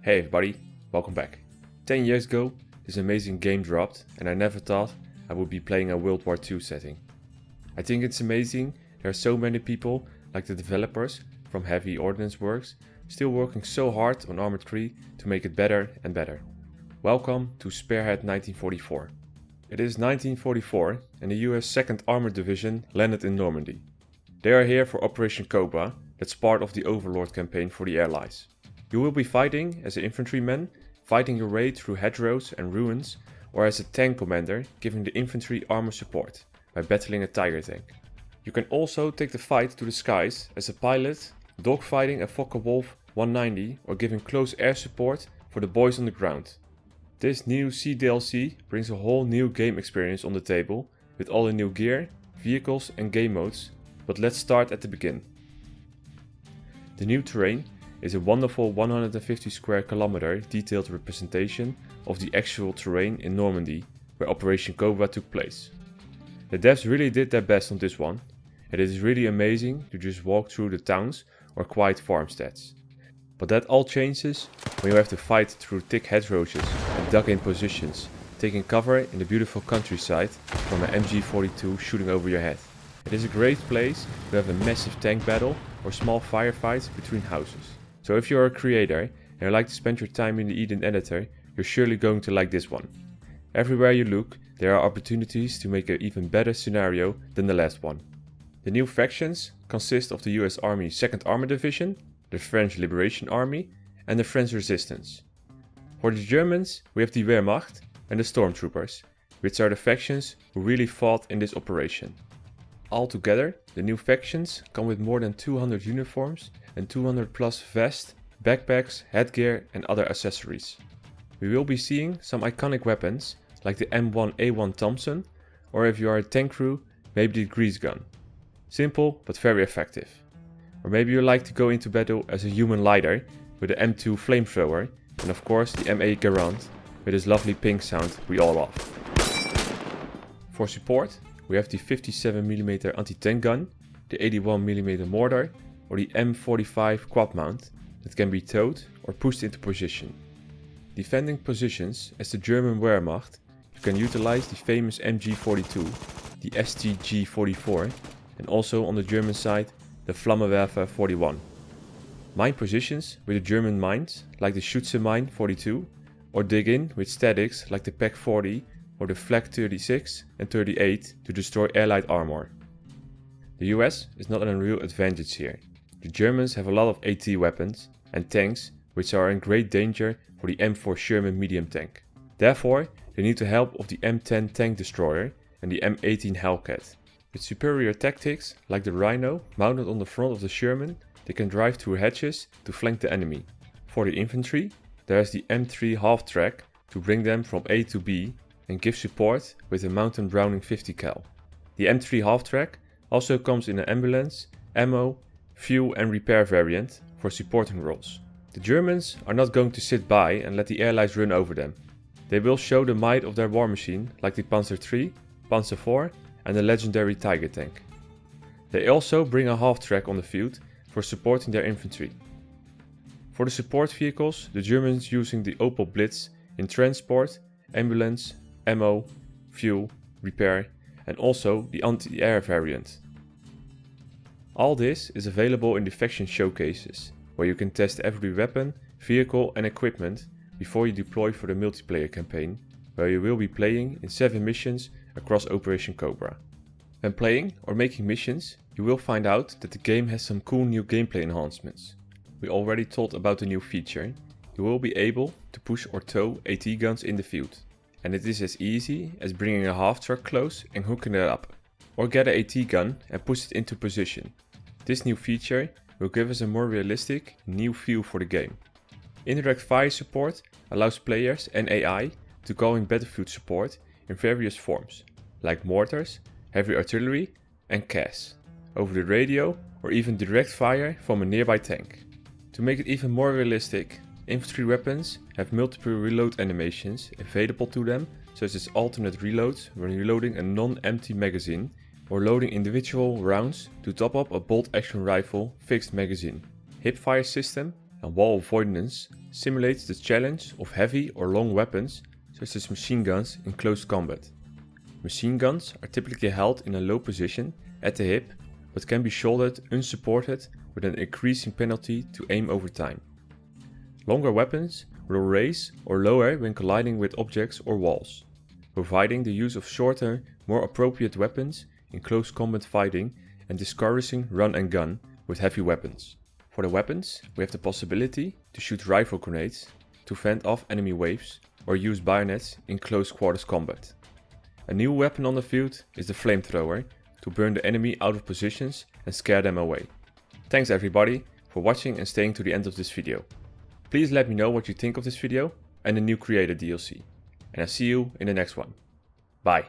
Hey everybody, welcome back. 10 years ago, this amazing game dropped and I never thought I would be playing a World War II setting. I think it's amazing there are so many people, like the developers from Heavy Ordnance Works, still working so hard on Arma 3 to make it better and better. Welcome to Spearhead 1944. It is 1944 and the US 2nd Armored Division landed in Normandy. They are here for Operation Cobra, that's part of the Overlord campaign for the Allies. You will be fighting as an infantryman, fighting your way through hedgerows and ruins, or as a tank commander giving the infantry armor support by battling a Tiger tank. You can also take the fight to the skies as a pilot, dogfighting a Focke-Wulf 190 or giving close air support for the boys on the ground. This new C DLC brings a whole new game experience on the table with all the new gear, vehicles and game modes, but let's start at the beginning. The new terrain is a wonderful 150 square kilometer detailed representation of the actual terrain in Normandy where Operation Cobra took place. The devs really did their best on this one, and it is really amazing to just walk through the towns or quiet farmsteads. But that all changes when you have to fight through thick hedgerows and dug in positions, taking cover in the beautiful countryside from an MG42 shooting over your head. It is a great place to have a massive tank battle or small firefights between houses. So if you're a creator and you like to spend your time in the Eden editor, you're surely going to like this one. Everywhere you look, there are opportunities to make an even better scenario than the last one. The new factions consist of the US Army 2nd Armored Division, the French Liberation Army and the French Resistance. For the Germans, we have the Wehrmacht and the Stormtroopers, which are the factions who really fought in this operation. Altogether, the new factions come with more than 200 uniforms and 200 plus vests, backpacks, headgear and other accessories. We will be seeing some iconic weapons like the M1A1 Thompson, or if you are a tank crew, maybe the grease gun. Simple but very effective. Or maybe you like to go into battle as a human lighter with the M2 flamethrower and of course the MA Garand with his lovely pink sound we all love. For support, we have the 57mm anti-tank gun, the 81mm mortar or the M45 quad mount that can be towed or pushed into position. Defending positions as the German Wehrmacht, you can utilize the famous MG42, the STG44 and also on the German side the Flammenwerfer 41. Mine positions with the German mines like the Schütze-Mine 42 or dig in with statics like the PaK 40 or the Flak 36 and 38 to destroy Allied armor. The US is not an real advantage here. The Germans have a lot of AT weapons and tanks which are in great danger for the M4 Sherman medium tank. Therefore, they need the help of the M10 tank destroyer and the M18 Hellcat. With superior tactics like the Rhino mounted on the front of the Sherman, they can drive through hedges to flank the enemy. For the infantry, there is the M3 half-track to bring them from A to B and give support with a Mountain Browning 50 cal. The M3 half-track also comes in an ambulance, ammo, fuel and repair variant for supporting roles. The Germans are not going to sit by and let the Allies run over them. They will show the might of their war machine like the Panzer III, Panzer IV and the legendary Tiger tank. They also bring a half-track on the field for supporting their infantry. For the support vehicles, the Germans using the Opel Blitz in transport, ambulance, ammo, fuel, repair and also the anti-air variant. All this is available in the faction showcases, where you can test every weapon, vehicle and equipment before you deploy for the multiplayer campaign, where you will be playing in 7 missions across Operation Cobra. When playing or making missions, you will find out that the game has some cool new gameplay enhancements. We already told about the new feature. You will be able to push or tow AT guns in the field. And it is as easy as bringing a half-track close and hooking it up. Or get an AT gun and push it into position. This new feature will give us a more realistic, new feel for the game. Indirect fire support allows players and AI to call in battlefield support in various forms, like mortars, heavy artillery and CAS, over the radio or even direct fire from a nearby tank. To make it even more realistic, infantry weapons have multiple reload animations available to them, such as alternate reloads when reloading a non-empty magazine or loading individual rounds to top up a bolt-action rifle fixed magazine. Hipfire system and wall avoidance simulates the challenge of heavy or long weapons such as machine guns in close combat. Machine guns are typically held in a low position at the hip, but can be shouldered unsupported with an increasing penalty to aim over time. Longer weapons will raise or lower when colliding with objects or walls, providing the use of shorter, more appropriate weapons in close combat fighting and discouraging run and gun with heavy weapons. For the weapons, we have the possibility to shoot rifle grenades, to fend off enemy waves, or use bayonets in close quarters combat. A new weapon on the field is the flamethrower, to burn the enemy out of positions and scare them away. Thanks everybody for watching and staying to the end of this video. Please let me know what you think of this video and the new creator DLC. And I'll see you in the next one. Bye.